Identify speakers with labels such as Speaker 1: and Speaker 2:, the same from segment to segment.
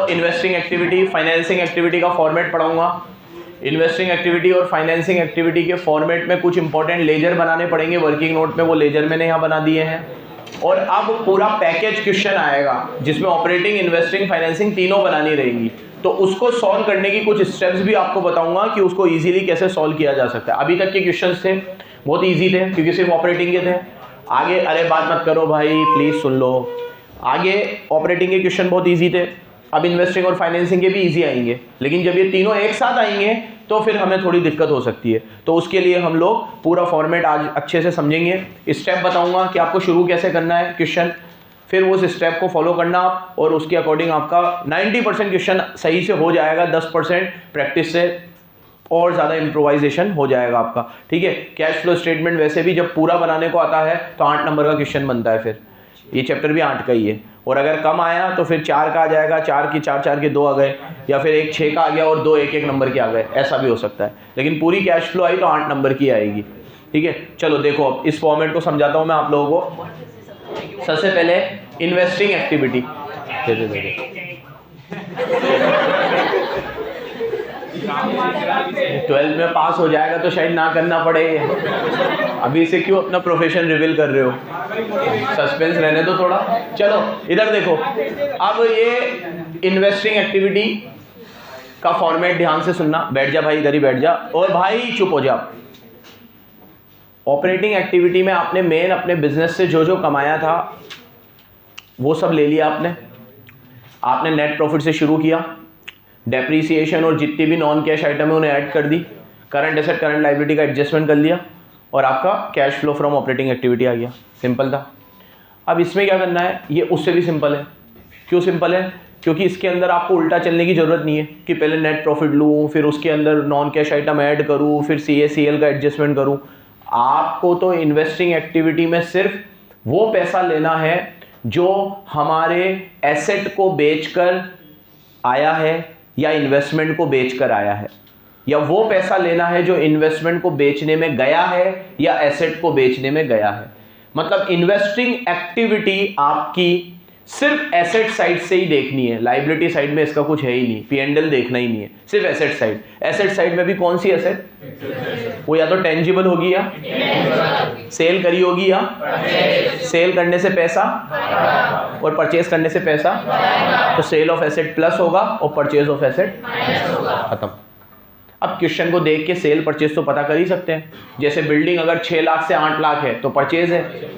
Speaker 1: Investing activity, financing activity का format पढ़ाऊंगा। Investing activity और फाइनेंसिंग एक्टिविटी के फॉर्मेट में कुछ इंपॉर्टेंट लेजर बनाने पड़ेंगे वर्किंग नोट में, वो लेजर मैंने यहाँ बना दिए हैं। और अब पूरा पैकेज क्वेश्चन आएगा जिसमें ऑपरेटिंग, इन्वेस्टिंग, फाइनेंसिंग तीनों बनानी रहेंगी। तो उसको सॉल्व करने की कुछ स्टेप्स भी आपको बताऊंगा कि उसको इजीली कैसे सॉल्व किया जा सकता है। अभी तक के क्वेश्चंस थे बहुत इजी थे क्योंकि सिर्फ ऑपरेटिंग के थे। आगे अरे बात मत करो भाई, प्लीज सुन लो। आगे ऑपरेटिंग के क्वेश्चन बहुत इजी थे, अब इन्वेस्टिंग और फाइनेंसिंग के भी इजी आएंगे, लेकिन जब ये तीनों एक साथ आएंगे तो फिर हमें थोड़ी दिक्कत हो सकती है। तो उसके लिए हम लोग पूरा फॉर्मेट आज अच्छे से समझेंगे, स्टेप बताऊंगा कि आपको शुरू कैसे करना है क्वेश्चन, फिर उस स्टेप को फॉलो करना आप, और उसके अकॉर्डिंग आपका 90% क्वेश्चन सही से हो जाएगा, 10% प्रैक्टिस से और ज़्यादा इम्प्रोवाइजेशन हो जाएगा आपका। ठीक है, कैश फ्लो स्टेटमेंट वैसे भी जब पूरा बनाने को आता है तो 8 नंबर का क्वेश्चन बनता है, फिर ये चैप्टर भी 8 का ही है। और अगर कम आया तो फिर 4 का आ जाएगा, 4 के 2 आ गए, या फिर एक 6 का आ गया और 2 1 नंबर के आ गए, ऐसा भी हो सकता है। लेकिन पूरी कैश फ्लो आई तो 8 नंबर की आएगी। ठीक है, चलो देखो अब इस फॉर्मेट को समझाता हूँ मैं आप लोगों को। सबसे पहले इन्वेस्टिंग एक्टिविटी, ट्वेल्थ में पास हो जाएगा तो शायद ना करना पड़े, अभी से क्यों अपना प्रोफेशन रिवील कर रहे हो, सस्पेंस रहने दो थोड़ा। चलो इधर देखो, अब ये इन्वेस्टिंग एक्टिविटी का फॉर्मेट ध्यान से सुनना। बैठ जा भाई, इधर ही बैठ जा, और भाई चुप हो जा। ऑपरेटिंग एक्टिविटी में आपने मेन अपने बिजनेस से जो जो कमाया था वो सब ले लिया आपने नेट प्रॉफिट से शुरू किया, डेप्रीसिएशन और जितनी भी नॉन कैश आइटम है उन्हें ऐड कर दी, करंट एसेट करंट लायबिलिटी का एडजस्टमेंट कर लिया, और आपका cash flow from operating activity आ गया। सिंपल था। अब इसमें क्या करना है, ये उससे भी सिंपल है। क्यों सिंपल है? क्योंकि इसके अंदर आपको उल्टा चलने की जरूरत नहीं है कि पहले नेट प्रॉफिट लूँ, फिर उसके अंदर नॉन कैश आइटम ऐड करूँ, फिर CACL का एडजस्टमेंट करूँ। आपको तो इन्वेस्टिंग एक्टिविटी में सिर्फ वो पैसा लेना है जो हमारे एसेट को बेचकर आया है या इन्वेस्टमेंट को बेचकर आया है, या वो पैसा लेना है जो इन्वेस्टमेंट को बेचने में गया है या एसेट को बेचने में गया है। मतलब इन्वेस्टिंग एक्टिविटी आपकी सिर्फ एसेट साइड से ही देखनी है, लायबिलिटी साइड में इसका कुछ है ही नहीं, P&L देखना ही नहीं है, सिर्फ एसेट साइड। एसेट साइड में भी कौन सी एसेट, वो या तो टेंजिबल होगी या सेल करी होगी या सेल करने से पैसा और परचेज करने से पैसा, तो सेल ऑफ एसेट प्लस होगा और परचेज ऑफ एसेट खत्म। अब क्वेश्चन को देख के सेल परचेज तो पता कर ही सकते हैं। जैसे बिल्डिंग अगर 6 लाख से 8 लाख है तो परचेज है,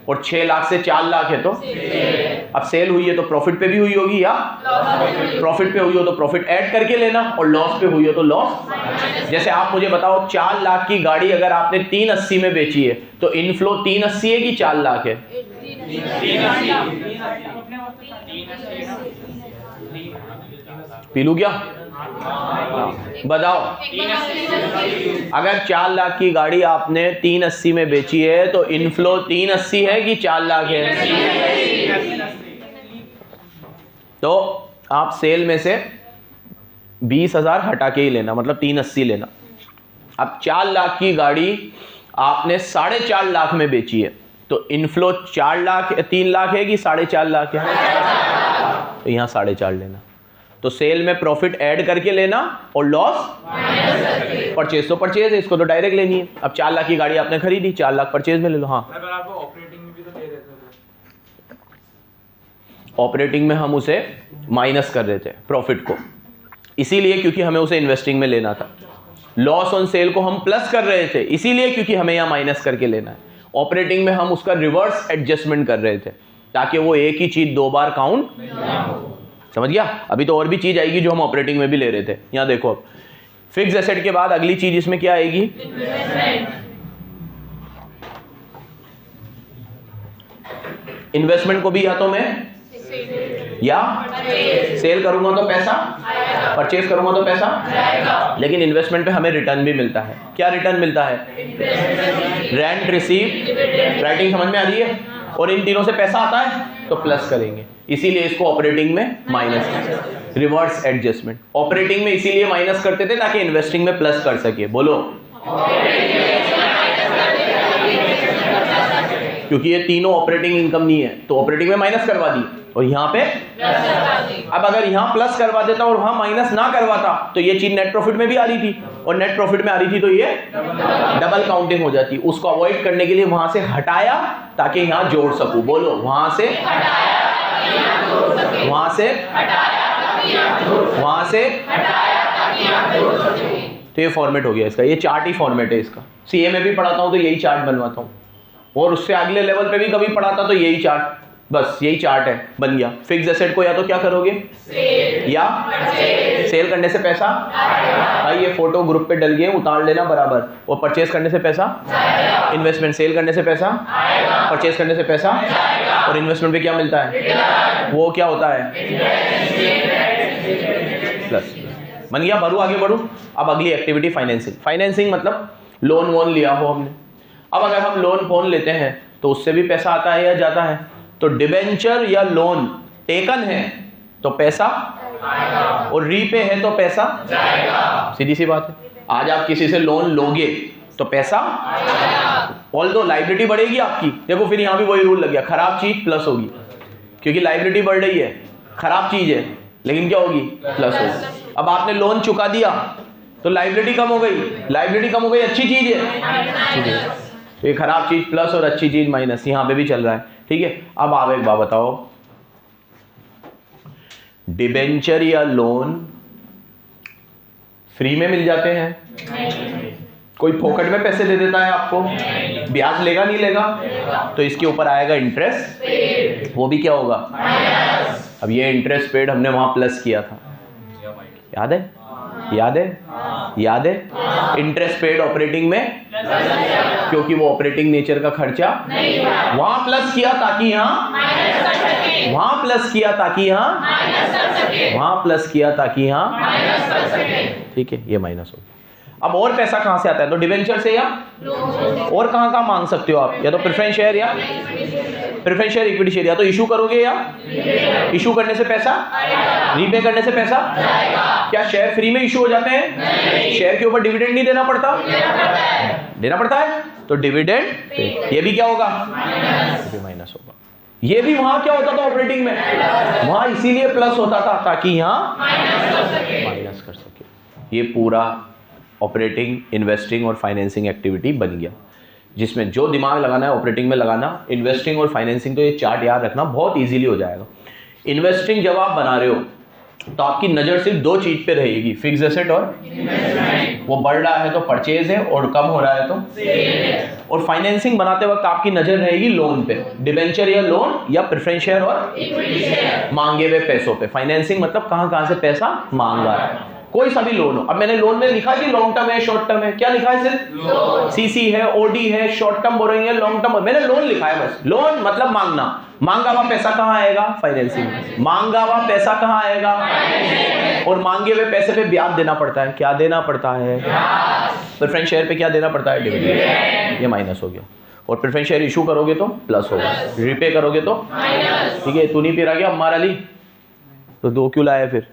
Speaker 1: और 6 लाख से 4 लाख है तो अब सेल हुई है तो प्रॉफिट पे भी हुई होगी, या प्रॉफिट पे हुई हो तो प्रॉफिट ऐड करके लेना, और लॉस पे हुई हो तो लॉस। जैसे आप मुझे बताओ 4 लाख की गाड़ी अगर आपने 380 में बेची है तो इनफ्लो 380 है कि 4 लाख है? पी लूं क्या? बताओ, अगर 4 लाख की गाड़ी आपने 380 में बेची है तो इनफ्लो 380 है कि 4 लाख है? तो आप सेल में से 20,000 हटा के ही लेना, मतलब 380 लेना। अब 4 लाख की गाड़ी आपने 4.5 लाख में बेची है तो इनफ्लो 4 लाख 3 लाख है कि 4.5 लाख है? तो यहाँ 4.5 लेना। तो सेल में प्रॉफिट ऐड करके लेना और लॉस परचेज तो परचेज है, इसको तो डायरेक्ट लेनी है। अब 4 लाख की गाड़ी आपने खरीदी, 4 लाख परचेज में ले लो। हाँ, ऑपरेटिंग में हम उसे माइनस कर रहे थे प्रॉफिट को, इसीलिए क्योंकि हमें उसे इन्वेस्टिंग में लेना था। लॉस ऑन सेल को हम प्लस कर रहे थे इसीलिए क्योंकि हमें यहाँ माइनस करके लेना है। ऑपरेटिंग में हम उसका रिवर्स एडजस्टमेंट कर रहे थे ताकि वो एक ही चीज 2 बार काउंट। समझ गया? अभी तो और भी चीज आएगी जो हम ऑपरेटिंग में भी ले रहे थे। यहां देखो, अब फिक्स एसेट के बाद अगली चीज इसमें क्या आएगी? इन्वेस्टमेंट को भी या तो मैं या सेल करूंगा तो पैसा, परचेज करूंगा तो पैसा, लेकिन इन्वेस्टमेंट पे हमें रिटर्न भी मिलता है। क्या रिटर्न मिलता है? रेंट, रिसीव, राइटिंग समझ में आ रही है? और इन तीनों से पैसा आता है तो प्लस करेंगे, इसीलिए इसको ऑपरेटिंग में माइनस, रिवर्स एडजस्टमेंट। ऑपरेटिंग में इसीलिए माइनस करते थे ताकि इन्वेस्टिंग में प्लस कर सके। बोलो, क्योंकि ये तीनों ऑपरेटिंग इनकम नहीं है तो ऑपरेटिंग में माइनस करवा दी और यहाँ पे अब अगर यहाँ प्लस करवा देता और वहां माइनस ना करवाता तो ये चीज नेट प्रॉफिट में भी आ रही थी, और नेट प्रॉफिट में आ रही थी तो ये डबल काउंटिंग हो जाती। उसको अवॉइड करने के लिए वहां से हटाया ताकि यहाँ जोड़ सकूं। बोलो, वहां से तो ये फॉर्मेट हो गया इसका, ये चार्ट ही फॉर्मेट है इसका। सीए में भी पढ़ाता हूं तो यही चार्ट बनवाता हूं, और उससे अगले लेवल पे भी कभी पढ़ाता तो यही चार्ट, बस यही चार्ट है, बन गया। फिक्स एसेट को या तो क्या करोगे, या सेल करने से पैसा भाई ये फोटो ग्रुप पे डल गए, उतार लेना बराबर। और परचेज करने से पैसा, इन्वेस्टमेंट सेल करने से पैसा, परचेज करने से पैसा, और इन्वेस्टमेंट पे क्या मिलता है, वो क्या होता है, प्लस। बन गया। भरू, आगे बढ़ू। अब अगली एक्टिविटी फाइनेंसिंग। फाइनेंसिंग मतलब लोन वोन लिया हो हमने। अब अगर हम लोन फोन लेते हैं तो उससे भी पैसा आता है या जाता है। तो डिबेंचर या लोन टेकन है तो पैसा, और रीपे है तो पैसा जाएगा। सीधी सी बात है। आज आप किसी से लोन लोगे तो पैसा, ऑल्दो लाइबिलिटी बढ़ेगी आपकी। देखो फिर यहां भी वही रूल लग गया, खराब चीज प्लस होगी, क्योंकि लाइबिलिटी बढ़ रही है, खराब चीज है लेकिन क्या होगी, प्लस होगी। अब आपने लोन चुका दिया तो लाइबिलिटी कम हो गई, लाइबिलिटी कम हो गई, अच्छी चीज है। तो ये खराब चीज प्लस और अच्छी चीज माइनस, यहां पे भी चल रहा है। ठीक है। अब आप एक बात बताओ, डिबेंचर या लोन फ्री में मिल जाते हैं? कोई फोकट में पैसे दे देता है आपको? ब्याज लेगा नहीं लेगा? तो इसके ऊपर आएगा इंटरेस्ट, वो भी क्या होगा, अब ये इंटरेस्ट पेड हमने वहां प्लस किया था, याद है, याद है, याद है। इंटरेस्ट पेड ऑपरेटिंग में, क्योंकि वो ऑपरेटिंग नेचर का खर्चा वहां प्लस किया ताकि यहां, वहां प्लस किया ताकि यहां, वहां प्लस किया ताकि यहां, ठीक है, ये माइनस हो। अब और पैसा कहां से आता है, तो डिवेंचर से, या और कहां कहां मांग सकते हो आप, या तो प्रेफरेंस शेयर, या प्रेफरेंस शेयर, इक्विटी शेयर, या तो इशू करोगे, या इशू करने से पैसा, रीपे करने से पैसा। क्या शेयर फ्री में इशू हो जाते हैं? शेयर के ऊपर डिविडेंड नहीं देना पड़ता? देना पड़ता है। तो डिविडेंड, ये भी क्या होगा, माइनस होगा। ये भी वहां क्या होता था ऑपरेटिंग में, वहां इसीलिए प्लस होता था ताकि यहां माइनस कर सके। ये पूरा ऑपरेटिंग, इन्वेस्टिंग और फाइनेंसिंग एक्टिविटी बन गया, जिसमें जो दिमाग लगाना है ऑपरेटिंग में लगाना, इन्वेस्टिंग और फाइनेंसिंग। तो ये चार्ट याद रखना, बहुत इजीली हो जाएगा। इन्वेस्टिंग जब आप बना रहे हो तो आपकी नज़र सिर्फ दो चीज पे रहेगी, फिक्स एसेट और वो बढ़ रहा है तो परचेज है, और कम हो रहा है तो सेल। और फाइनेंसिंग बनाते वक्त आपकी नजर रहेगी लोन पे, डिबेंचर या लोन, या प्रेफरेंस शेयर और इक्विटी शेयर, मांगे हुए पैसों पे। फाइनेंसिंग मतलब कहां से पैसा मांगा है, कोई सा भी लोन हो। अब मैंने लोन में लिखा कि लॉन्ग टर्म है, शॉर्ट टर्म है, क्या लिखा है, सिर्फ सीसी है, ओडी है, शॉर्ट टर्म बोरोइंग है, लॉन्ग टर्म, मैंने लोन लिखा है बस। लोन मतलब मांगना, मांगा हुआ पैसा कहां आएगा, फाइनेंसिंग में। मांगा हुआ पैसा कहां आएगा, और मांगे हुए पैसे पे ब्याज देना पड़ता है, क्या देना पड़ता है, प्रेफरेंस शेयर पे क्या देना पड़ता है, डिविडेंड। ये माइनस हो गया। और प्रेफरेंस शेयर इशू करोगे तो प्लस होगा, रीपे करोगे तो माइनस। ठीक है, तू नहीं पी रहा क्या अम्मार अली, तो दो क्यों लाया फिर,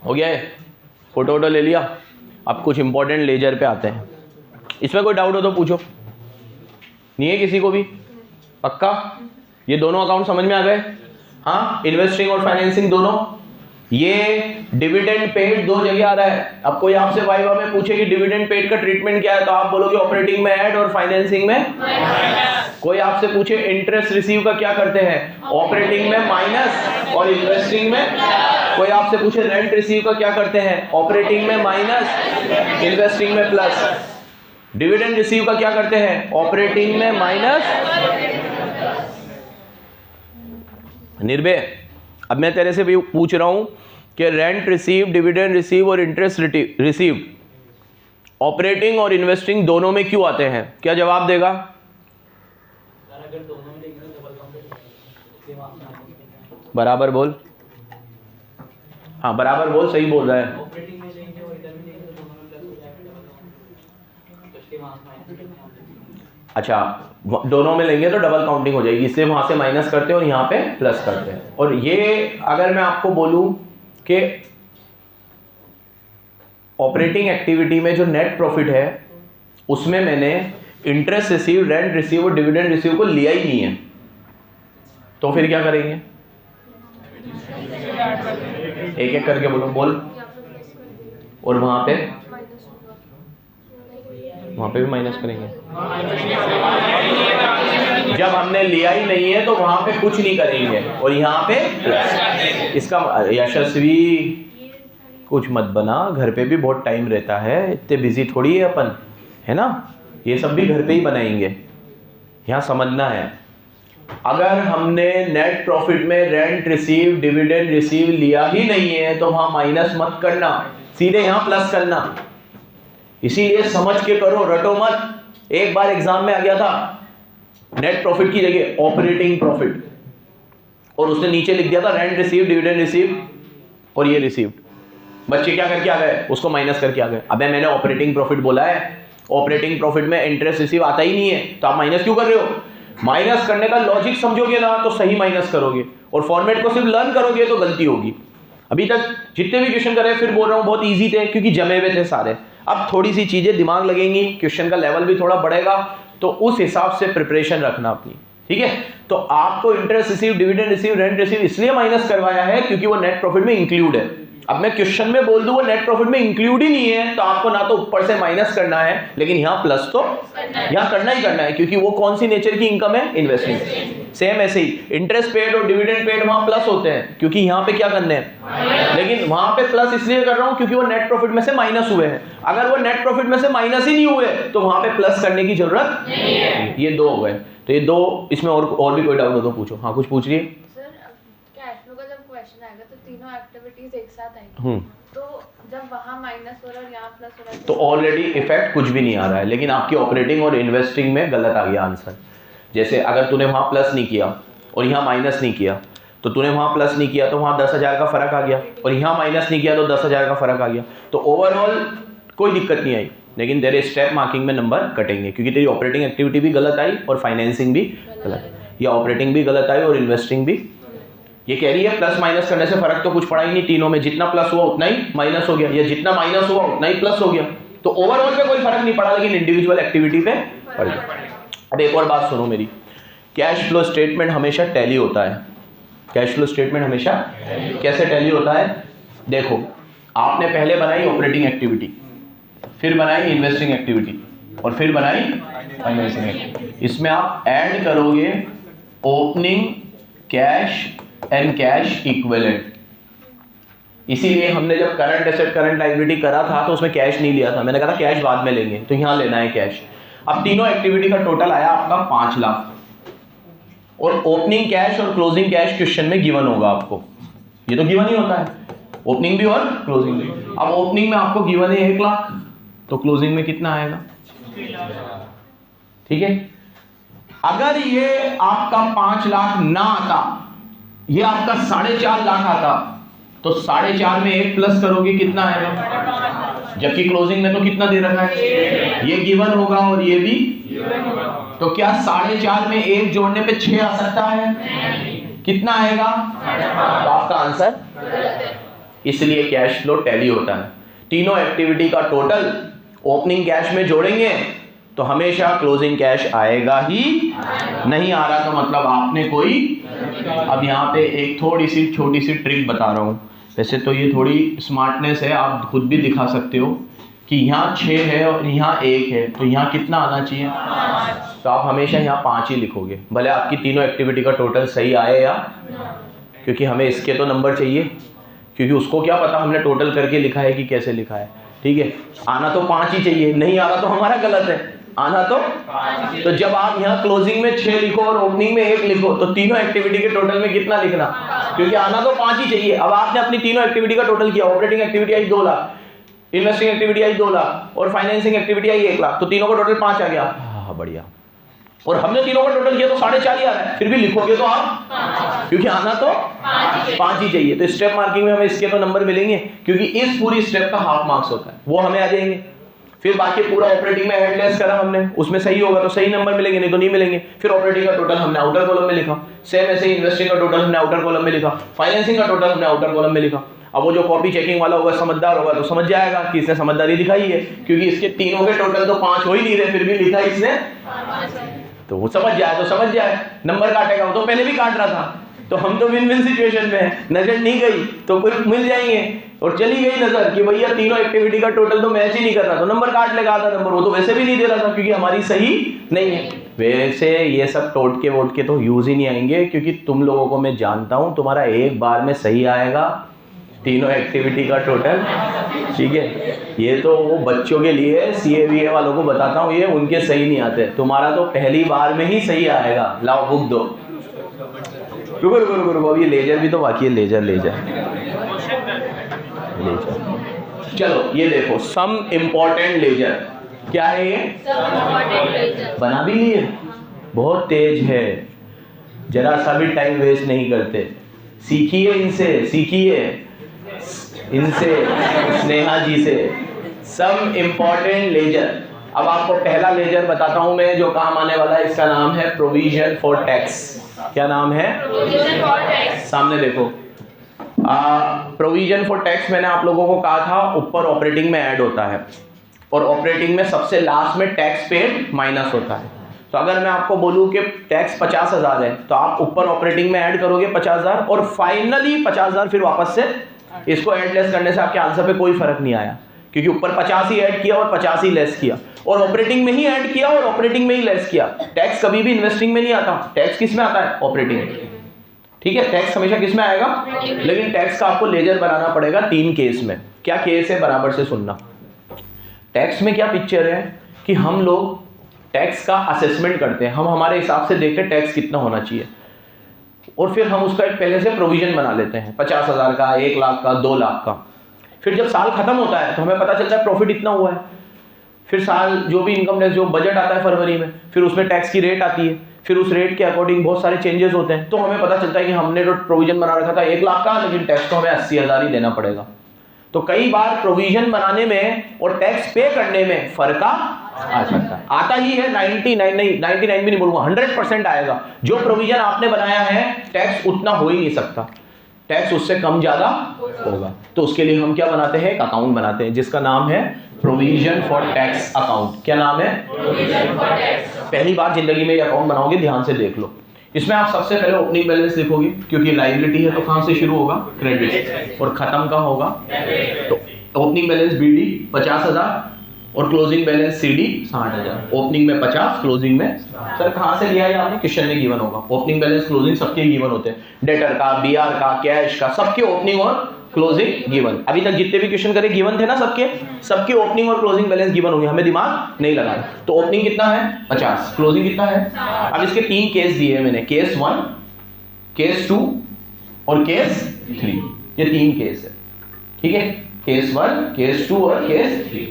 Speaker 1: हो गया है, फोटो वोटो ले लिया। अब कुछ इंपॉर्टेंट लेजर पे आते हैं। इसमें कोई डाउट हो तो पूछो, नहीं है किसी को भी, पक्का? ये दोनों अकाउंट समझ में आ गए? हाँ, इन्वेस्टिंग और फाइनेंसिंग दोनों। ये डिविडेंड पेड दो जगह आ रहा है। अब कोई आपसे वाइवा में पूछे कि डिविडेंड पेड का ट्रीटमेंट क्या है, तो आप बोलोगे ऑपरेटिंग में ऐड और फाइनेंसिंग में माइनस। कोई आपसे पूछे इंटरेस्ट रिसीव का क्या करते हैं, ऑपरेटिंग में माइनस और इन्वेस्टिंग में। कोई आपसे पूछे रेंट रिसीव का क्या करते हैं, ऑपरेटिंग में माइनस, इन्वेस्टिंग में प्लस। डिविडेंड रिसीव का क्या करते हैं, ऑपरेटिंग में माइनस। निर्भय, अब मैं तेरे से भी पूछ रहा हूं कि रेंट रिसीव, डिविडेंड रिसीव और इंटरेस्ट रिसीव ऑपरेटिंग और इन्वेस्टिंग दोनों में क्यों आते हैं? क्या जवाब देगा? बराबर बोल, हाँ बराबर बोल, सही बोल रहा है। अच्छा, दोनों में लेंगे तो डबल काउंटिंग हो जाएगी, इसलिए वहां से माइनस करते हैं और यहाँ पे प्लस करते हैं। और ये अगर मैं आपको बोलूं कि ऑपरेटिंग एक्टिविटी में जो नेट प्रॉफिट है उसमें मैंने इंटरेस्ट रिसीव, रेंट रिसीव और डिविडेंड रिसीव को लिया ही नहीं है, तो फिर क्या करेंगे? एक एक करके बोलो, बोल। और वहां पे भी माइनस करेंगे। जब हमने लिया ही नहीं है तो वहां पे कुछ नहीं करेंगे और यहाँ पे प्लस। इसका यशस्वी कुछ मत बना, घर पे भी बहुत टाइम रहता है, इतने बिजी थोड़ी है अपन, है ना? ये सब भी घर पे ही बनाएंगे। यहाँ समझना है, अगर हमने नेट प्रॉफिट में रेंट रिसीव, डिविडेंड रिसीव लिया ही नहीं है तो वहां माइनस मत करना, सीधे यहाँ प्लस करना। इसीलिए समझ के करो, रटो मत। एक बार एग्जाम में आ गया था नेट प्रॉफिट की जगह ऑपरेटिंग प्रॉफिट, और उसने नीचे लिख दिया था रेंट रिसीव, डिविडेंड रिसीव और ये रिसीव्ड। बच्चे क्या करके आ गए? उसको माइनस करके आ गए। अबे मैंने ऑपरेटिंग प्रॉफिट बोला है, ऑपरेटिंग प्रॉफिट में इंटरेस्ट रिसीव आता ही नहीं है तो आप माइनस क्यों कर रहे हो? माइनस करने का लॉजिक समझोगे ना तो सही माइनस करोगे, और फॉर्मेट को सिर्फ लर्न करोगे तो गलती होगी। अभी तक जितने भी क्वेश्चन करे, फिर बोल रहा हूं, बहुत इजी थे क्योंकि जमे हुए थे सारे। अब थोड़ी सी चीजें दिमाग लगेंगी, क्वेश्चन का लेवल भी थोड़ा बढ़ेगा, तो उस हिसाब से प्रिपरेशन रखना अपनी, ठीक है? तो आपको interest receive, dividend receive, rent receive इसलिए माइनस करवाया है क्योंकि वो नेट प्रॉफिट में इंक्लूड है। अब मैं क्वेश्चन में बोल दूं वो नेट प्रॉफिट में इंक्लूड ही नहीं है तो आपको ना तो ऊपर से माइनस करना है, लेकिन यहाँ प्लस तो यहाँ करना ही करना है, क्योंकि वो कौन सी नेचर की इनकम है? इन्वेस्टिंग। सेम ऐसे ही इंटरेस्ट पेड और डिविडेंड पेड वहां प्लस होते हैं क्योंकि यहाँ पे क्या करने हैं, लेकिन वहां पे प्लस इसलिए कर रहा हूं क्योंकि वो नेट प्रॉफिट में से माइनस हुए हैं। अगर वो नेट प्रॉफिट में से माइनस ही नहीं हुए तो वहां पे प्लस करने की जरूरत नहीं है। ये दो हो गए, तो ये दो, इसमें और भी कोई डाउट हो तो पूछो। हाँ कुछ पूछ रही है?
Speaker 2: सर कैश फ्लो का जब क्वेश्चन आएगा तो तीनों एक्टिविटीज एक साथ आएंगी, तो जब वहाँ माइनस हो रहा है और यहाँ प्लस हो रहा है
Speaker 1: तो ऑलरेडी इफेक्ट कुछ भी नहीं आ रहा है, लेकिन आपकी ऑपरेटिंग और इन्वेस्टिंग में गलत आ गया आंसर। जैसे अगर तूने वहाँ प्लस नहीं किया और यहाँ माइनस नहीं किया, तो तूने वहाँ प्लस नहीं किया तो वहाँ 10,000 का फर्क आ गया, और यहाँ माइनस नहीं किया तो 10,000 का फर्क आ गया। तो ओवरऑल कोई दिक्कत नहीं आई, लेकिन तेरे स्टेप मार्किंग में नंबर कटेंगे क्योंकि तेरी ऑपरेटिंग एक्टिविटी भी गलत आई और फाइनेंसिंग भी गलत, या ऑपरेटिंग भी गलत आई और इन्वेस्टिंग भी। ये कह रही है प्लस माइनस करने से फर्क तो कुछ पड़ा ही नहीं, तीनों में जितना प्लस हुआ उतना ही माइनस हो गया, या जितना माइनस हुआ उतना ही प्लस हो गया। तो ओवरऑल पे कोई फर्क नहीं पड़ा, लेकिन इंडिविजुअल एक्टिविटी पे पड़ गया। अब एक और बात सुनो मेरी, कैश फ्लो स्टेटमेंट हमेशा टैली होता है। कैश फ्लो स्टेटमेंट हमेशा कैसे टैली होता है? देखो, आपने पहले बनाई ऑपरेटिंग एक्टिविटी, फिर बनाई इन्वेस्टिंग एक्टिविटी, और फिर बनाई फाइनेंसिंग एक्टिविटी। इसमें आप ऐड करोगे opening cash and cash equivalent. इसीलिए हमने जब करंट एसेट करंट लायबिलिटी करा था तो उसमें कैश नहीं लिया था, मैंने कहा था कैश बाद में लेंगे, तो यहां लेना है कैश। अब तीनों एक्टिविटी का टोटल आया आपका 5 लाख, और ओपनिंग कैश और क्लोजिंग कैश क्वेश्चन में गिवन होगा आपको। ये तो गिवन ही होता है, ओपनिंग भी और क्लोजिंग भी। अब ओपनिंग में आपको गिवन है 1 लाख, तो क्लोजिंग में कितना आएगा? ठीक है। अगर ये आपका 5 लाख ना आता, ये आपका 4.5 लाख आता, तो 4.5 में 1 प्लस करोगे कितना आएगा? जबकि क्लोजिंग में तो कितना दे रखा है? ये गिवन होगा और ये भी, तो क्या 4.5 में 1 जोड़ने पे 6 आ सकता है? कितना आएगा? तो आपका आंसर। इसलिए कैश फ्लो टैली होता है। तीनों एक्टिविटी का टोटल ओपनिंग कैश में जोड़ेंगे तो हमेशा क्लोजिंग कैश आएगा ही। नहीं आ रहा तो मतलब आपने कोई, अब यहाँ पे एक थोड़ी सी छोटी सी ट्रिक बता रहा हूँ, वैसे तो ये थोड़ी स्मार्टनेस है, आप खुद भी दिखा सकते हो कि यहाँ 6 है और यहाँ 1 है, तो यहाँ कितना आना चाहिए? तो आप हमेशा यहाँ 5 ही लिखोगे, भले आपकी तीनों एक्टिविटी का टोटल सही आए या, क्योंकि हमें इसके तो नंबर चाहिए, क्योंकि उसको क्या पता हमने टोटल करके लिखा है कि कैसे लिखा है। ठीक है, आना तो 5 ही चाहिए, नहीं आ रहा तो हमारा गलत है, आना तो जब आप यहाँ क्लोजिंग में 6 लिखो और ओपनिंग में 1 लिखो तो तीनों एक्टिविटी के टोटल में कितना लिखना? क्योंकि आना तो 5 ही चाहिए। अब आपने अपनी तीनों एक्टिविटी का टोटल किया, ऑपरेटिंग एक्टिविटी आई 2 लाख, इन्वेस्टिंग एक्टिविटी आई 2 लाख और फाइनेंसिंग एक्टिविटी आई 1 लाख, तो तीनों का टोटल 5 आ गया। हाँ बढ़िया। और हमने तीनों का टोटल किया तो 4.5 ही आ रहा है, फिर भी लिखोगे तो आप, क्योंकि आना तो 5 ही चाहिए। तो स्टेप मार्किंग में हमें इसके तो नंबर मिलेंगे, क्योंकि इस पूरी स्टेप का हाफ मार्क्स होता है, वो हमें आ जाएंगे। फिर बाकी पूरा ऑपरेटिंग में हेडलेस करा हमने, उसमें सही होगा तो सही नंबर मिलेंगे, नहीं तो नहीं मिलेंगे। फिर ऑपरेटिंग का टोटल हमने आउटर कॉलम में लिखा, सेम ऐसे ही इन्वेस्टिंग का टोटल हमने आउटर कॉलम में लिखा, फाइनेंसिंग का टोटल हमने आउटर कॉलम में लिखा। अब वो जो कॉपी चेकिंग वाला होगा, समझदार होगा तो समझ जाएगा कि इसने समझदारी दिखाई है, क्योंकि इसके तीनों के टोटल तो 5 हो ही नहीं रहे, फिर भी लिखा इसने। तो वो समझ जाए तो समझ जाए, नंबर काटेगा, वो तो पहले भी काट रहा था, तो हम तो विन विन सिचुएशन में है। नजर नहीं गई तो फिर मिल जाएंगे, और चली गई नजर कि भैया तीनों एक्टिविटी का टोटल तो मैच ही नहीं कर रहा, तो नंबर काट लेगा आधा नंबर, वो तो वैसे भी नहीं दे रहा था क्योंकि हमारी सही नहीं है। वैसे ये सब टोटके वोटके तो यूज ही नहीं आएंगे, क्योंकि तुम लोगों को मैं जानता हूं, तुम्हारा एक बार में सही आएगा तीनों एक्टिविटी का टोटल, ठीक है। ये तो वो बच्चों के लिए, CA वालों को बताता हूँ, ये उनके सही नहीं आते, तुम्हारा तो पहली बार में ही सही आएगा। लाओ बुक दो, रुको रुको रुको रुको, ये लेजर भी तो बाकी है, लेजर। चलो ये देखो, सम इम्पोर्टेंट लेजर क्या है ये? बना भी लिए, बहुत तेज है, जरा सा भी टाइम वेस्ट नहीं करते। सीखिए इनसे, सीखिए इनसे, स्नेहा जी से, सम इम्पोर्टेंट लेजर। अब आपको पहला लेजर बताता हूं मैं जो काम आने वाला है, इसका नाम है प्रोविजन फॉर टैक्स। क्या नाम है? Provision for tax. सामने देखो, प्रोविजन फॉर टैक्स मैंने आप लोगों को कहा था ऊपर ऑपरेटिंग में ऐड होता है, और ऑपरेटिंग में सबसे लास्ट में टैक्स पेड माइनस होता है। तो अगर मैं आपको बोलूं कि टैक्स 50,000 है, तो आप ऊपर ऑपरेटिंग में ऐड करोगे 50,000, और फाइनली 50,000 फिर वापस से इसको ऐड लेस करने से आपके आंसर पे कोई फर्क नहीं आया, क्योंकि ऊपर 50 ही ऐड किया और 50 ही लेस किया, और ऑपरेटिंग में ही ऐड किया और ऑपरेटिंग में ही लेस किया। टैक्स कभी भी इन्वेस्टिंग में नहीं आता, टैक्स किस में आता है? ऑपरेटिंग में, ठीक है। टैक्स हमेशा किस में आएगा? लेकिन टैक्स का आपको लेजर बनाना पड़ेगा 3 केस में। क्या केस है? बराबर से सुनना। टैक्स में क्या पिक्चर है कि हम लोग टैक्स का असेसमेंट करते हैं, हम हमारे हिसाब से देखते हैं टैक्स कितना होना चाहिए, और फिर हम उसका एक पहले से प्रोविजन बना लेते हैं 50,000 का, 1 लाख का, 2 लाख का। फिर जब साल खत्म होता है तो हमें पता चलता है प्रॉफिट इतना हुआ है। फिर साल जो भी इनकम टैक्स जो बजट आता है फरवरी में, फिर उसमें टैक्स की रेट आती है, फिर उस रेट के अकॉर्डिंग बहुत सारे चेंजेस होते हैं, तो हमें पता चलता है कि हमने जो प्रोविजन बना रखा था 1 लाख का, लेकिन टैक्स तो हमें 80,000 ही देना पड़ेगा। तो कई बार प्रोविजन बनाने में और टैक्स पे करने में फर्क आ सकता है, आता ही है। 99 नहीं, 99 भी नहीं बोलूंगा, 100% आएगा। जो प्रोविजन आपने बनाया है टैक्स उतना हो ही नहीं सकता, टैक्स उससे कम ज्यादा होगा। तो उसके लिए हम क्या बनाते हैं? एक अकाउंट बनाते हैं जिसका नाम है प्रोविजन फॉर टैक्स अकाउंट। क्या नाम है? Provision for tax. पहली बार जिंदगी में ये अकाउंट बनाओगे, ध्यान से देख लो। इसमें आप सबसे पहले ओपनिंग बैलेंस लिखोगे, क्योंकि लायबिलिटी है तो कहां से शुरू होगा? क्रेडिट, और खत्म का होगा तो ओपनिंग बैलेंस BD 50,000 और क्लोजिंग बैलेंस CD 60,000। ओपनिंग में 50, क्लोजिंग में, सर कहां से लिया है आपने? क्वेश्चन में गिवन होगा। ओपनिंग बैलेंस क्लोजिंग सबके गिवन होते हैं, डेटर का, BR का, कैश का, सबके ओपनिंग और क्लोजिंग गिवन। अभी तक जितने भी क्वेश्चन करे गिवन थे ना, सबके ओपनिंग और क्लोजिंग बैलेंस गिवन होंगे, हमें दिमाग नहीं लगाना। तो ओपनिंग कितना है? 50, क्लोजिंग कितना है? अब इसके 3 केस दिए हैं मैंने, केस 1, केस 2 और केस 3। ये 3 केस है, ठीक है। केस 1, केस 2 और केस 3।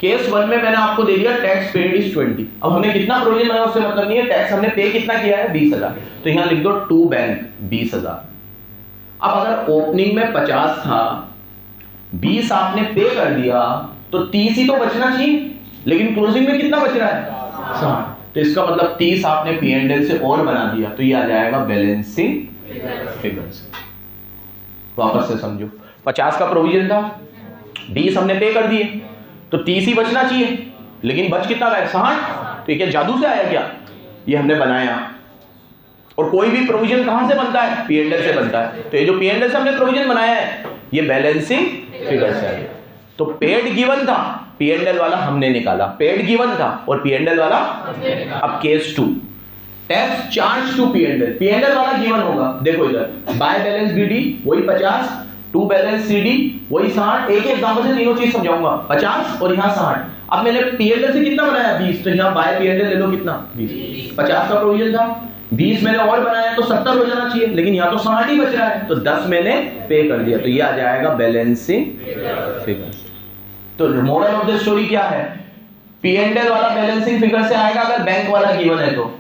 Speaker 1: केस 1 में मैंने आपको दे दिया टैक्स पेड इज 20। अब हमने कितना प्रोविजन बनाया उससे मतलब नहीं है, टैक्स हमने पे कितना किया है? 20,000। तो यहां लिख दो टू बैंक 20,000। अब अगर ओपनिंग में 50 था, 20 आपने पे कर दिया, तो 30 ही तो बचना चाहिए, लेकिन क्लोजिंग में कितना बच रहा है? 60। तो इसका मतलब 30 आपने P&L से और बना दिया, तो ये आ जाएगा बैलेंसिंग फिगर्स। वापस से समझो, 50 का प्रोविजन था, 20 हमने पे कर दिए, तो 30 ही बचना चाहिए, लेकिन बच कितना रहा है? 60। तो ये क्या जादू से आया क्या? ये हमने बनाया। और कोई भी प्रोविजन कहां से बनता है? P&L से बनता है। तो ये जो P&L से हमने प्रोविजन बनाया है, ये बैलेंसिंग फिगर से है। तो पेड गिवन था, P&L वाला हमने निकाला, पेड गिवन था और P&L वाला। अब case 2, tax charge to P&L वाला गिवन होगा। देखो इधर, बाय बैलेंस BD वही 50, टू बैलेंस CD वही 60। एक एग्जांपल से तीनों चीज समझाऊंगा, 50 और यहाँ 60। अब मैंने P&L से कितना बनाया? 20, तो यहाँ बाय P&L ले लो कितना? 20। 50 का प्रोविजन था, 20 मैंने और बनाया तो 70 हो जाना चाहिए, लेकिन यहाँ तो 60 ही बच रहा है, तो 10 मैंने पे कर दिया, तो ये आ जाएगा बैलेंसिंग फिगर। तो मोरल ऑफ द स्टोरी क्या है? P&L वाला बैलेंसिंग फिगर से आएगा अगर बैंक वाला गिवन है तो,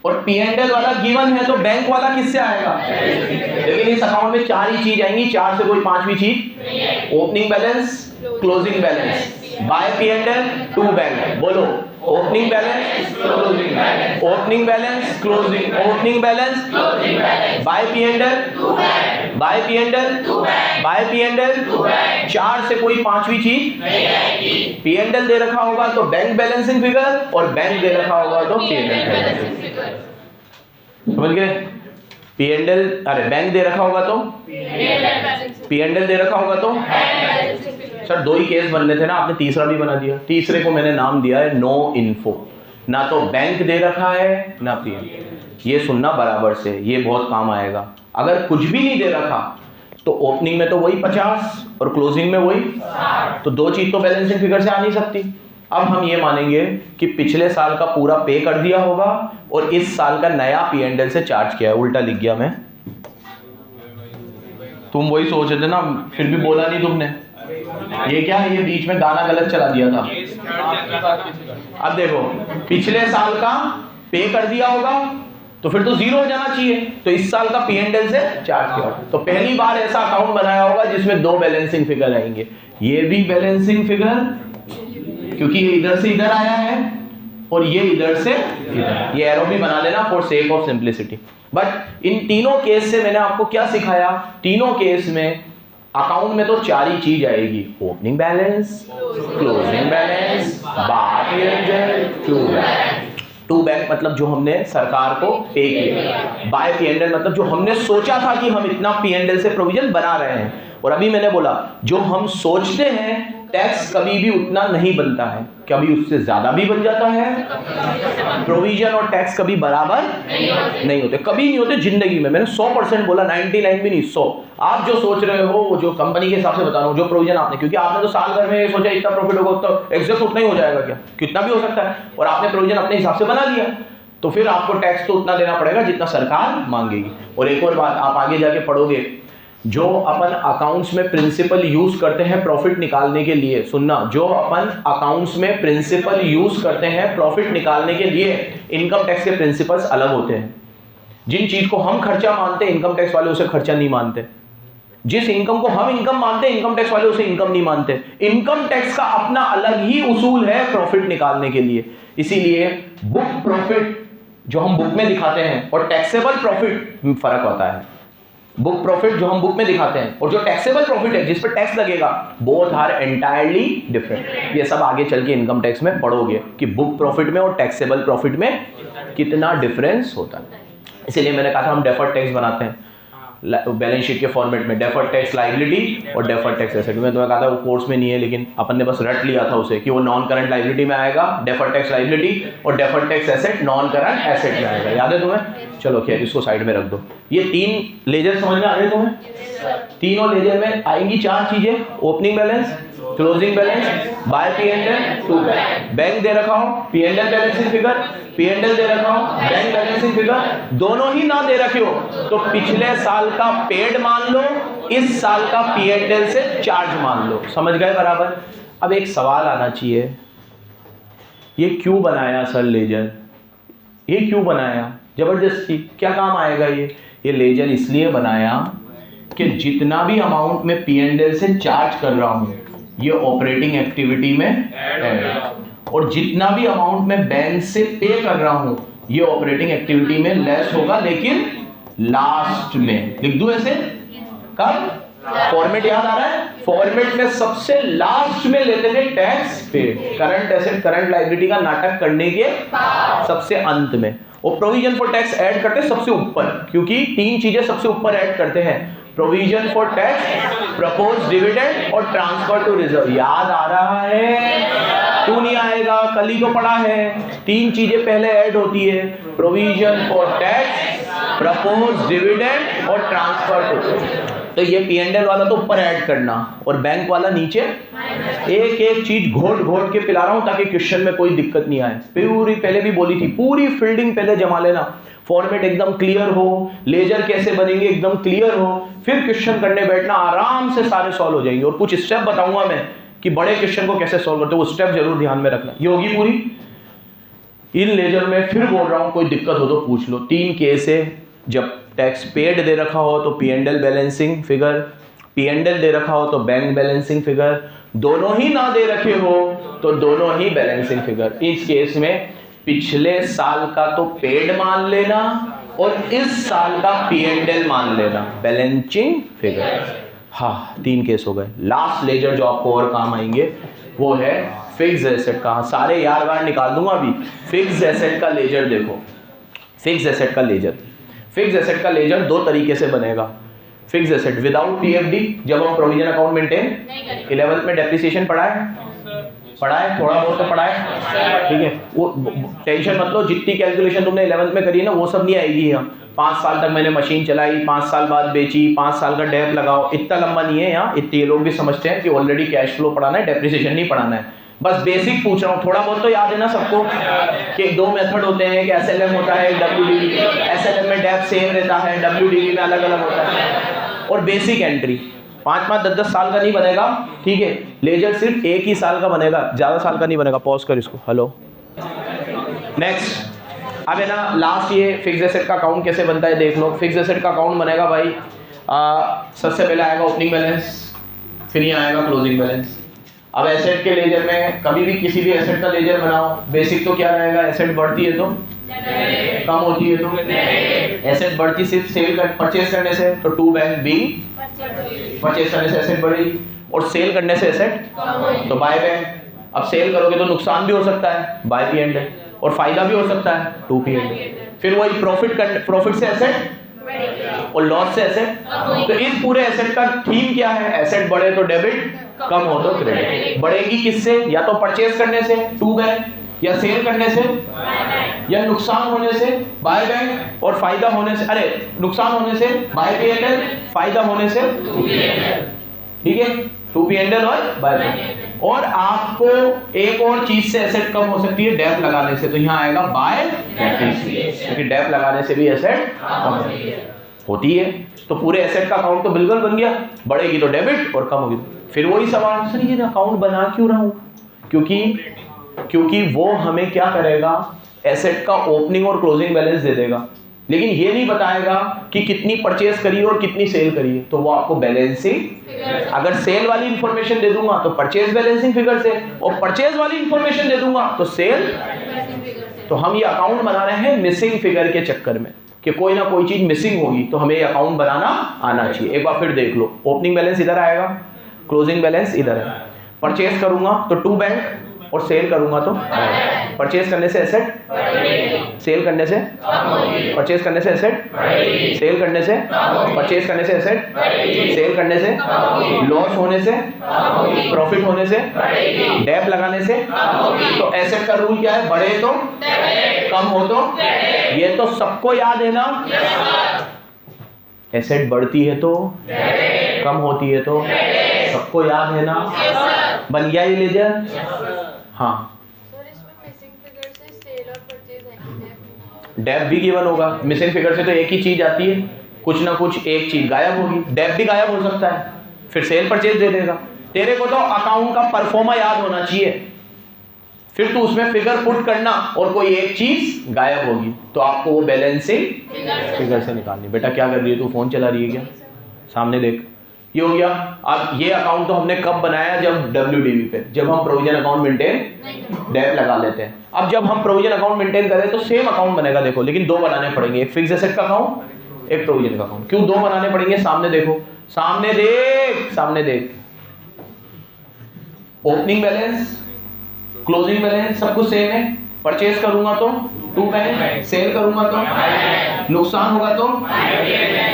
Speaker 1: और P&L वाला गिवन है तो बैंक वाला किससे आएगा? लेकिन इस अकाउंट में 4 ही चीज आएंगी, 4 से कोई 5वीं चीज। Opening balance, closing balance, by P&L, to bank. बोलो opening balance, closing balance, opening balance, closing, opening balance, closing balance, by P&L, by P&L, by P&L, 4 से कोई पांचवी चीज नहीं आएगी। पी&एल दे रखा होगा तो बैंक बैलेंसिंग फिगर, और बैंक दे रखा होगा तो पी&एल बैलेंसिंग फिगर। समझ गए? पी&एल, अरे बैंक दे रखा होगा तो पी&एल दे रखा होगा तो सर 2 ही केस बनने थे ना, आपने तीसरा भी बना दिया। तीसरे को मैंने नाम दिया है नो इन्फो। ना तो बैंक दे रखा है ना पी&एल। ये सुनना बराबर से, ये बहुत काम आएगा। अगर कुछ भी नहीं दे रखा तो ओपनिंग में तो वही 50 और क्लोजिंग में वही, तो 2 चीज तो बैलेंसिंग फिगर से आ नहीं सकती। अब हम ये मानेंगे कि पिछले साल का पूरा पे कर दिया होगा और इस साल का नया पी&एल से चार्ज किया है। उल्टा लिख गया मैं, तुम वही सोच रहे थे ना, फिर भी बोला नहीं तुमने। ये क्या है, ये बीच में गाना गलत चला दिया था। अब देखो, पिछले साल का पे कर दिया होगा तो फिर तो 0 हो जाना चाहिए, तो इस साल का पी&एल से चार्ज किया होगा। तो पहली बार ऐसा अकाउंट बनाया होगा जिसमें 2 बैलेंसिंग फिगर आएंगे। ये भी बैलेंसिंग फिगर, क्योंकि ये इधर से इधर आया है और ये इधर से इधर। ये एरो भी बना लेना for sake of simplicity. But in तीनों केस से मैंने आपको क्या सिखाया, तीनों केस में अकाउंट में तो 4 ही चीज आएगी, opening balance, closing balance, by P&L, to bank मतलब जो हमने सरकार को पे किया, बाय पी&एल मतलब जो हमने सोचा था कि हम इतना पी&एल से प्रोविजन बना रहे हैं। और अभी मैंने बोला जो हम सोचते हैं टैक्स कभी भी उतना नहीं बनता है, कभी उससे ज्यादा भी बन जाता है। प्रोविजन और टैक्स कभी बराबर नहीं होते, कभी नहीं होते जिंदगी में। मैंने 100% बोला, 99 भी नहीं, 100। आप जो सोच रहे हो वो जो कंपनी के हिसाब से बता रहा हूँ, जो प्रोविजन आपने, क्योंकि आपने तो साल भर में सोचा इतना प्रॉफिट होगा तो एग्जैक्ट उतना ही हो जाएगा क्या, कितना भी हो सकता है, और आपने प्रोविजन अपने हिसाब से बना लिया, तो फिर आपको टैक्स तो उतना देना पड़ेगा जितना सरकार मांगेगी। और एक और बात, आप आगे जाके पढ़ोगे, जो अपन अकाउंट्स में प्रिंसिपल यूज करते हैं प्रॉफिट निकालने के लिए, सुनना, जो अपन अकाउंट्स में प्रिंसिपल यूज करते हैं प्रॉफिट निकालने के लिए, इनकम टैक्स के प्रिंसिपल्स अलग होते हैं। जिन चीज को हम खर्चा मानते हैं इनकम टैक्स वाले उसे खर्चा नहीं मानते, जिस इनकम को हम इनकम मानते हैं इनकम टैक्स वाले उसे इनकम नहीं मानते। इनकम टैक्स का अपना अलग ही उसूल है प्रॉफिट निकालने के लिए। इसीलिए बुक प्रॉफिट जो हम बुक में दिखाते हैं और टैक्सेबल प्रॉफिट में फर्क होता है। बुक प्रॉफिट जो हम बुक में दिखाते हैं और जो टैक्सेबल प्रॉफिट है जिस पर टैक्स लगेगा, बोथ आर एंटायरली डिफरेंट। ये सब आगे चल के इनकम टैक्स में पढ़ोगे कि बुक प्रॉफिट में और टैक्सेबल प्रॉफिट में कितना डिफरेंस होता है। इसीलिए मैंने कहा था हम डेफर्ड टैक्स बनाते हैं बैलेंस शीट के फॉर्मेट में, डेफर्ड टैक्स लायबिलिटी और डेफर्ड टैक्स एसेट। मैं तुम्हें कहा था वो कोर्स में नहीं है, लेकिन अपन ने बस रट लिया था उसे कि वो नॉन करंट लायबिलिटी में आएगा डेफर्ड टैक्स लायबिलिटी, और deferred tax asset non current asset में आएगा। याद है तुम्हें? चलो खैर इसको साइड में रख दो। ये 3 लेजर समझ में आ रहे तुम्हें? तीनों लेजर में आएंगी 4 चीजें, opening balance, closing balance, by P&L, to bank. Bank दे रखा हो पी&एल बैलेंसिंग फिगर, पी&एल दे रखा हो बैंक बैलेंसिंग फिगर, दोनों ही ना दे रखे हो तो पिछले साल का पेड मान लो, इस साल का पी&एल से चार्ज मान लो। समझ गए बराबर? अब एक सवाल आना चाहिए, ये क्यों बनाया सर लेजर? ये क्यों बनाया जबरदस्ती? क्या काम आएगा ये लेजर इसलिए बनाया कि जितना भी अमाउंट में पी&एल से चार्ज कर रहा हूं ये ऑपरेटिंग एक्टिविटी में ऐड, और जितना भी अमाउंट में बैंक से पे कर रहा हूं ये ऑपरेटिंग एक्टिविटी में लेस होगा, लेकिन लास्ट में लिख दूं ऐसे। कब? फॉर्मेट याद आ रहा है? फॉर्मेट में सबसे लास्ट में लेते थे टैक्स पे, करंट एसेट करंट लायबिलिटी का नाटक करने के सबसे अंत में, और प्रोविजन फॉर टैक्स ऐड करते सबसे ऊपर, क्योंकि 3 चीजें सबसे ऊपर ऐड करते हैं, provision for tax, propose dividend और ट्रांसफर टू रिजर्व। याद आ रहा है? क्यों नहीं आएगा? कल ही तो पढ़ा है। 3 चीजें पहले ऐड होती है, provision for tax, propose dividend और ट्रांसफर टू। तो ये पी&एल वाला तो ऊपर ऐड करना और बैंक वाला नीचे। एक एक चीज घोट घोट के पिला रहा हूं ताकि क्वेश्चन में कोई दिक्कत नहीं आए। पूरी पहले भी बोली थी, पूरी फील्डिंग पहले जमा लेना, फॉर्मेट एकदम क्लियर हो, लेजर कैसे बनेंगे एकदम क्लियर हो, फिर क्वेश्चन करने बैठना, आराम से सारे सॉल्व हो जाएंगे। और कुछ स्टेप बताऊंगा मैं कि बड़े क्वेश्चन को कैसे सॉल्व करते हो, वो स्टेप जरूर ध्यान में रखना। ये होगी पूरी इन लेजर में। फिर बोल रहा हूं कोई दिक्कत हो तो पूछ लो। 3 केस है, जब टैक्स पेड दे रखा हो तो पी&एल बैलेंसिंग फिगर, P&L दे रखा हो तो बैंक बैलेंसिंग फिगर, दोनों ही ना दे रखे हो तो दोनों ही बैलेंसिंग फिगर। इस केस में पिछले साल का तो पेड मान लेना और इस साल का P&L मान लेना, बैलेंसिंग फिगर। हाँ, 3 केस हो गए। लास्ट लेजर जो आपको और काम आएंगे वो है फिक्स एसेट का। सारे यार बार निकाल दूंगा अभी। फिक्स एसेट का लेजर देखो, फिक्स एसेट का लेजर, फिक्स एसेट का लेजर 2 तरीके से बनेगा। फिक्स एसेट विदाउट पीएफडी, जब हम प्रोविजन अकाउंट मेंटेन 11th में डेप्रिसिएशन पढ़ा है थोड़ा बहुत तो पढ़ा है, ठीक है। वो टेंशन मत लो, जितनी कैलकुलेशन तुमने 11th में करी ना वो सब नहीं आएगी यहाँ। 5 साल तक मैंने मशीन चलाई, 5 साल बाद बेची, 5 साल का डेप लगाओ, इतना लंबा नहीं है यहाँ। इतने ये लोग भी समझते हैं कि ऑलरेडी कैश फ्लो पढ़ाना है, डेप्रिसिएशन नहीं पढ़ाना है। बस बेसिक पूछ रहा हूँ, थोड़ा बहुत तो याद है ना सबको कि 2 मेथड होते हैं कि एसएलएम होता है, डब्ल्यूडीवी। एसएलएम में डेप सेम रहता है, डब्ल्यूडीवी में अलग अलग होता है। और बेसिक एंट्री 5-5, 10-10 साल का नहीं बनेगा, ठीक है। लेजर सिर्फ 1 ही साल का बनेगा, ज़्यादा साल का नहीं बनेगा। पॉज कर इसको, हेलो। नेक्स्ट, अब है ना लास्ट, ये फिक्स एसेट का अकाउंट कैसे बनता है देख लो। फिक्स एसेट का अकाउंट बनेगा भाई, सबसे पहले आएगा ओपनिंग बैलेंस, फिर ये आएगा क्लोजिंग बैलेंस। अब एसेट के लेजर में कभी भी किसी भी एसेट का लेजर बनाओ, बेसिक तो क्या रहेगा, एसेट बढ़ती है तो कम होती है तो एसेट बढ़ती सिर्फ सेल कर परचेज करने से, तो टू बैंक बी परचेज करने से एसेट बढ़ेगी, और सेल करने से एसेट तो बाय बैंक। अब सेल करोगे तो नुकसान भी हो सकता है, बाय P&L, और फायदा भी हो सकता है, टू P&L। फिर वही प्रॉफिट से एसेट और लॉस से एसेट। तो इस पूरे एसेट का थीम क्या है, एसेट बढ़े तो डेबिट, कम हो तो क्रेडिट। बढ़ेगी किससे, या तो परचेज करने से टू बैंक, या सेल करने से, या नुकसान होने से बाय बैंक, और फायदा होने से, नुकसान होने से बाय P&L, फायदा होने से ठीक है, टू P&L और बाय बैंक। और आपको एक और चीज से एसेट कम हो सकती है, डेप लगाने से, तो यहाँ आएगा बाय डेप्रिसिएशन, क्योंकि डेप लगाने से भी एसेट कम होती है। तो पूरे एसेट का अकाउंट तो बिल्कुल बन गया, बढ़ेगी तो डेबिट और कम होगी। फिर वही सवाल, सर ये अकाउंट बना क्यों रहा हूं, क्योंकि वो हमें क्या करेगा, एसेट का ओपनिंग और क्लोजिंग बैलेंस दे देगा, लेकिन ये नहीं बताएगा कि कितनी परचेज करी और कितनी सेल करी है। तो वो आपको बैलेंसिंग, अगर सेल वाली इंफॉर्मेशन दे दूंगा तो परचेज बैलेंसिंग फिगर से, और परचेज वाली इंफॉर्मेशन दे दूंगा तो सेल। तो हम ये अकाउंट बना रहे हैं मिसिंग फिगर के चक्कर में, कि कोई ना कोई चीज मिसिंग होगी, तो हमें ये अकाउंट बनाना आना चाहिए। एक बार फिर देख लो, ओपनिंग बैलेंस इधर आएगा, क्लोजिंग बैलेंस इधर है। परचेज करूंगा तो टू बैंक, और सेल करूंगा तो परचेज करने से एसेट, सेल करने से परचेज करने से एसेट, सेल करने से परचेज करने से एसेट, सेल करने से लॉस होने से, प्रॉफिट होने से, डेप लगाने से। तो एसेट का रूल क्या है, बढ़े तो कम हो तो, ये तो सबको याद है ना। एसेट बढ़ती है तो कम होती है तो, सबको याद है ना। बन गया ये लेजर। हाँ, डेप भी गिवन होगा। मिसिंग फिगर से तो एक ही चीज आती है, कुछ ना कुछ एक चीज गायब होगी, डेप भी गायब हो सकता है, फिर सेल परचेज दे देगा। तेरे को तो अकाउंट का परफॉर्मा याद होना चाहिए, फिर तू उसमें फिगर पुट करना और कोई एक चीज गायब होगी, तो आपको वो बैलेंसिंग फिगर से निकालनी। बेटा क्या कर रही है तू, फोन चला रही है क्या, सामने देख। ये हो गया। अब ये अकाउंट तो हमने कब बनाया, जब WDV पे, जब हम प्रोविजन अकाउंट मेंटेन डेप लगा लेते हैं। अब जब हम प्रोविजन अकाउंट मेंटेन करें तो सेम अकाउंट बनेगा, देखो, लेकिन 2 बनाने पड़ेंगे, एक फिक्स एसेट का अकाउंट, एक प्रोविजन का अकाउंट। क्यों 2 बनाने पड़ेंगे, सामने देखो, सामने देख। ओपनिंग बैलेंस, क्लोजिंग बैलेंस सब कुछ सेम है। परचेज करूंगा तो टू बैंक, सेल करूंगा तो नुकसान होगा तो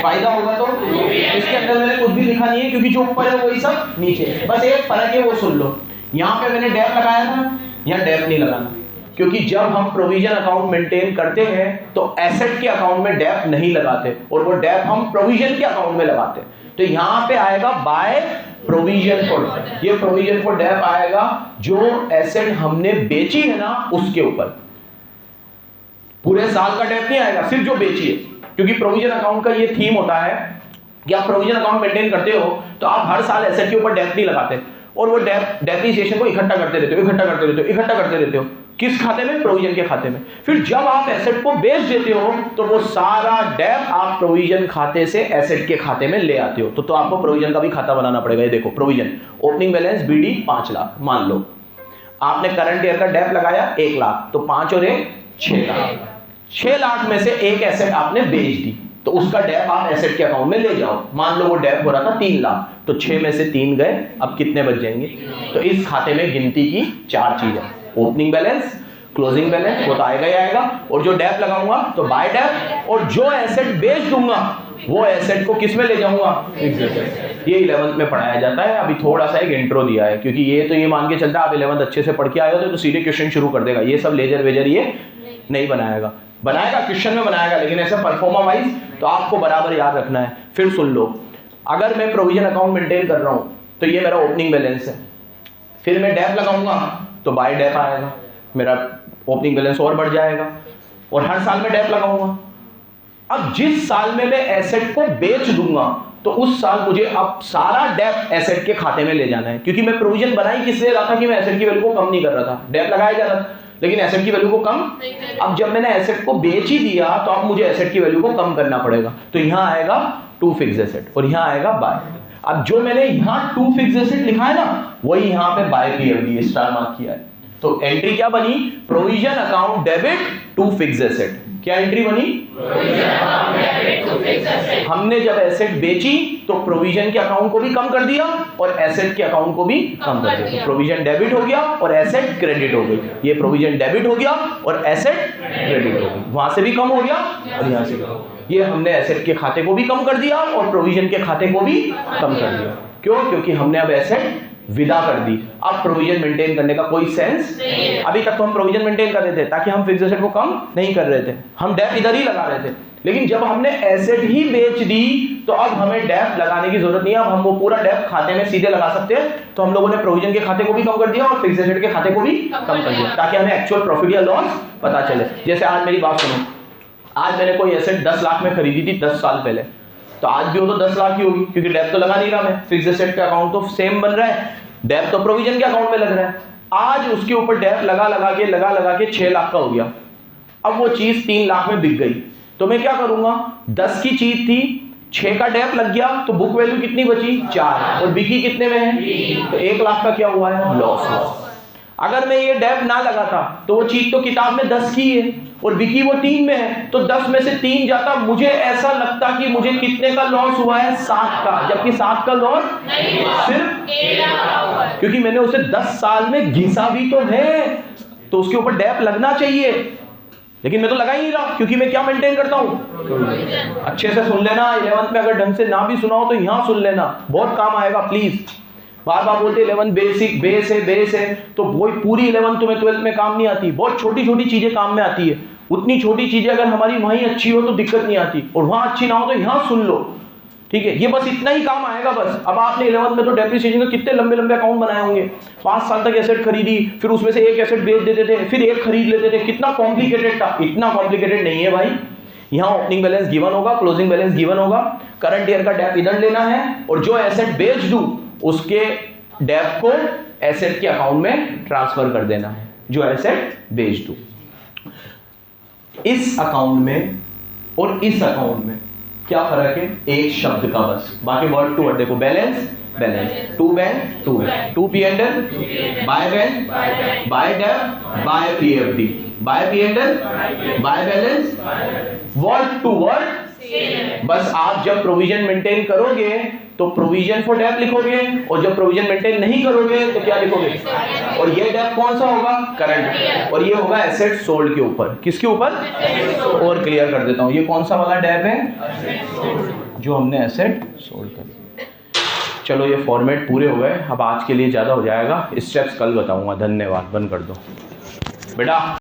Speaker 1: फायदा होगा तो। इसके अंदर मैंने कुछ भी लिखा नहीं है, क्योंकि जो ऊपर है वही सब नीचे है। बस एक फर्क है, वो सुन लो। यहाँ पे मैंने डेप लगाया था, यहाँ डेप नहीं लगाना, क्योंकि जब हम प्रोविजन अकाउंट मेंटेन करते हैं तो एसेट के अकाउंट में डेप नहीं लगाते, और वो डेप हम प्रोविजन के अकाउंट में लगाते हैं। तो यहाँ पे आएगा बाय प्रोविजन फॉर, ये प्रोविजन फॉर डेप आएगा जो एसेट हमने बेची है ना उसके ऊपर। पूरे साल का डेप नहीं आएगा, सिर्फ जो बेची है, क्योंकि प्रोविजन अकाउंट का ये थीम होता है कि आप प्रोविजन अकाउंट मेंटेन करते हो तो आप हर साल एसेट के ऊपर डेप नहीं लगाते। और वो डेप्रिसिएशन को इकट्ठा करते रहते हो। किस खाते में? प्रोविजन के खाते में। फिर जब आप एसेट को बेच देते हो तो वो सारा डेप आप प्रोविजन खाते से एसेट के खाते में ले आते हो। तो आपको प्रोविजन का भी खाता बनाना पड़ेगा। ये देखो, provision opening balance BD 5 lakh, मान लो आपने करंट ईयर का डेप लगाया 1 लाख, तो 5 और 1 6 लाख। 6 लाख में से एक एसेट आपने बेच दी, तो उसका डेप आप एसेट के अकाउंट में ले जाओ। मान लो वो डेप हो रहा था 3 लाख, तो 6 में से 3 गए, अब कितने बच जाएंगे? तो इस खाते में गिनती की 4 चीजें, ओपनिंग बैलेंस, क्लोजिंग बैलेंस, वो तो आएगा ही आएगा, और जो डेप लगाऊंगा तो बाय डेप, और जो एसेट बेच दूंगा वो एसेट को किस में ले जाऊंगा? ये 11th में पढ़ाया जाता है। अभी थोड़ा सा एक इंट्रो दिया है, क्योंकि ये तो ये मान के चलता है आप 11th अच्छे से पढ़ के आए हो तो सीधे क्वेश्चन शुरू कर देगा। ये सब लेजर वेजर ये नहीं बनाएगा क्वेश्चन में बनाएगा, लेकिन ऐसे परफॉर्मा वाइज तो आपको बराबर याद रखना है। फिर सुन लो, अगर मैं प्रोविजन अकाउंट मेंटेन कर रहा हूं तो ये मेरा ओपनिंग बैलेंस है, फिर मैं डेप लगाऊंगा तो बाय डेप आएगा, मेरा ओपनिंग बैलेंस और बढ़ जाएगा, और हर साल में डेप लगाऊंगा। अब जिस साल में मैं एसेट को बेच दूंगा तो उस साल मुझे अब सारा डेप एसेट के खाते में ले जाना है, क्योंकि मैं प्रोविजन बनाई किस लिए रहा था कि मैं एसेट की वैल्यू को कम नहीं कर रहा था, डेप लगाया जा रहा था लेकिन एसेट की वैल्यू को कम। अब जब मैंने एसेट को बेच ही दिया तो अब मुझे एसेट की वैल्यू को कम करना पड़ेगा, तो यहां आएगा टू फिक्स एसेट और यहां आएगा बाय। अब जो मैंने यहां टू फिक्स एसेट लिखा है ना, वही यहां पे बाय पीएफडी स्टार मार्क किया है। तो एंट्री क्या बनी? Provision account debit to fixed asset. क्या एंट्री बनी? हमने जब एसेट बेची तो प्रोविजन के अकाउंट को भी कम कर दिया और एसेट के अकाउंट को भी कम कर दिया। प्रोविजन डेबिट हो गया और एसेट क्रेडिट हो गई। ये प्रोविजन डेबिट हो गया और एसेट क्रेडिट हो गई, वहां से भी कम हो गया और यहां से कम। ये हमने एसेट के खाते को भी कम कर दिया और प्रोविजन के खाते को भी कम कर दिया। क्यों? क्योंकि हमने अब एसेट विदा कर दी। अब प्रोविजन मेंटेन करने का कोई सेंस नहीं। अभी तक तो हम प्रोविजन मेंटेन कर रहे थे ताकि हम फिक्स एसेट को कम नहीं कर रहे थे, हम डेप इधर ही लगा रहे थे। लेकिन जब हमने एसेट ही बेच दी तो अब हमें डेप लगाने की जरूरत नहीं है, अब हम वो पूरा डेप खाते में सीधे लगा सकते हैं। तो हम लोगों ने प्रोविजन के खाते को भी कम कर दिया और फिक्स एसेट के खाते को भी कम कर दिया, ताकि हमें एक्चुअल प्रॉफिट या लॉस पता चले। जैसे आज मेरी बात सुनो, आज मैंने कोई एसेट 10 लाख में खरीदी थी 10 साल पहले, तो आज भी वो तो 10 लाख ही होगी, क्योंकि डेप तो लगा नहीं रहा मैं, फिक्स एसेट का अकाउंट तो सेम बन रहा है, डेप तो प्रोविजन के अकाउंट में लग रहा है। आज उसके ऊपर डेप लगा लगा के 6 लाख का हो गया। अब वो चीज 3 लाख में बिक गई, तो मैं क्या करूंगा? 10 की चीज थी, 6 का डेप लग गया, तो बुक वैल्यू कितनी बची? 4, और बिकी कितने में है? तो 1 लाख का क्या हुआ है? लॉस हुआ। अगर मैं ये डेप ना लगाता तो वो चीज तो किताब में 10 की है और बिकी वो 3 में है, तो 10 में से 3 जाता, मुझे ऐसा लगता कि मुझे कितने का लॉस हुआ है? 7 का, जबकि 7 का लॉस सिर्फ 1 लाख, क्योंकि मैंने उसे 10 साल में घिसा भी तो है, तो उसके ऊपर डेप लगना चाहिए, लेकिन मैं तो लगा ही नहीं रहा, क्योंकि मैं क्या मेंटेन करता हूं? अच्छे से सुन लेना, 11th में अगर ढंग से ना भी सुना हो तो यहां सुन लेना, बहुत काम आएगा। प्लीज, बार बार बोलते 11th बेसिक बेस है, तो वही पूरी 11th तुम्हें 12th में काम नहीं आती, बहुत छोटी छोटी चीजें काम में आती है। उतनी छोटी चीजें अगर हमारी वहीं अच्छी हो तो दिक्कत नहीं आती, और वहां अच्छी ना हो तो यहां सुन लो, ठीक है? ये बस इतना ही काम आएगा बस। अब आपने 11th में तो डेप्रिसिएशन के कितने लंबे लंबे अकाउंट बनाए होंगे, 5 साल तक एसेट खरीदी, फिर उसमें से एक एसेट बेच देते थे, फिर एक खरीद लेते थे, कितना कॉम्प्लिकेटेड था। इतना कॉम्प्लिकेटेड नहीं है भाई। यहाँ ओपनिंग बैलेंस गिवन होगा, क्लोजिंग बैलेंस गिवन होगा, करंट ईयर का डेप इधर लेना है, और जो एसेट बेच दूं उसके डेप को एसेट के अकाउंट में ट्रांसफर कर देना है, जो एसेट बेच दूं। इस अकाउंट में और इस अकाउंट में क्या फर्क है? एक शब्द का बस, बाकी वर्ड टू वर्ड देखो, balance to bank to P&L, by bank by dep by PFD, by P&L by balance, word to word. बस आप जब प्रोविजन मेंटेन करोगे तो प्रोविजन फॉर डेप लिखोगे, और जब प्रोविजन मेंटेन नहीं करोगे तो क्या लिखोगे? और ये डेप कौन सा होगा? करंट, और ये होगा एसेट सोल्ड के ऊपर। किसके ऊपर? और क्लियर कर देता हूं, ये कौन सा वाला डेप है? जो हमने एसेट सोल्ड कर। चलो ये फॉर्मेट पूरे हो गए, अब आज के लिए ज्यादा हो जाएगा, स्टेप्स कल बताऊंगा। धन्यवाद, बंद कर दो बेटा।